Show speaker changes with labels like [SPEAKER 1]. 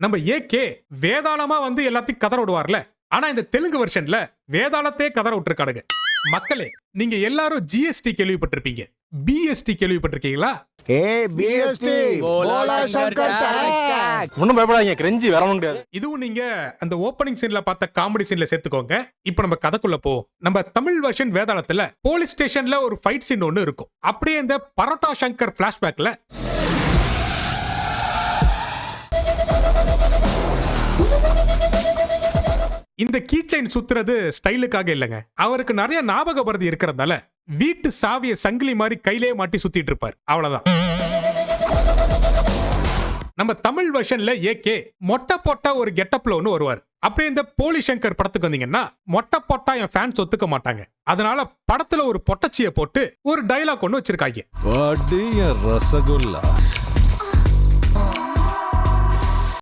[SPEAKER 1] நம்ம ஏகே வேதாளமா வந்து எல்லாத்தையும் கதற விடுவார்ல, ஆனா இந்த தெலுங்கு வெர்ஷன்ல வேதாளத்தே கதற விட்டுருக்கானுங்க. மக்களே, நீங்க எல்லாரும் ஜிஎஸ்டி கேள்விப்பட்டிருப்பீங்க, பிஎஸ்டி கேள்விப்பட்டிருக்கீங்களா?
[SPEAKER 2] ஒண்ணும் பயப்படாதீங்க, கிரெஞ்சி வரவும் கிடையாது.
[SPEAKER 1] இதுவும் நீங்க அந்த ஓப்பனிங் சீன்ல பார்த்த காமெடி சீன்ல சேர்த்துக்கோங்க. இப்ப நம்ம கதைக்குள்ள போ. நம்ம தமிழ் வெர்ஷன் வேதாளத்துல போலீஸ் ஸ்டேஷன்ல ஒரு ஃபைட் சீன் ஒன்னு இருக்கும். அப்படியே இந்த பரோட்டா சங்கர் பிளாஷ்பேக்ல இந்த கீச்சைன் சுத்துறது ஸ்டைலுக்காக இல்லங்க, அவருக்கு நிறைய ஞாபக பருதி இருக்கிறதால வீட்டு சாவிய சங்கிலி மாதிரி கையிலே மாட்டி சுத்திட்டு இருப்பார், அவ்வளவுதான். நம்ம தமிழ் வெர்ஷன்ல ஏகே மொட்டை போட்டா ஒரு கெட்டப்ல ஒன்னு வருவார். அப்படியே இந்த போலி சங்கர் படத்துக்கு வந்தீங்கன்னா மொட்டை போட்டா என் ஃபேன்ஸ் ஒத்துக்க மாட்டாங்க, அதனால படத்துல ஒரு பொட்டச்சிய போட்டு ஒரு டயலாக் ஒன்னு வச்சிருக்காங்க.
[SPEAKER 3] ரசகுல்லா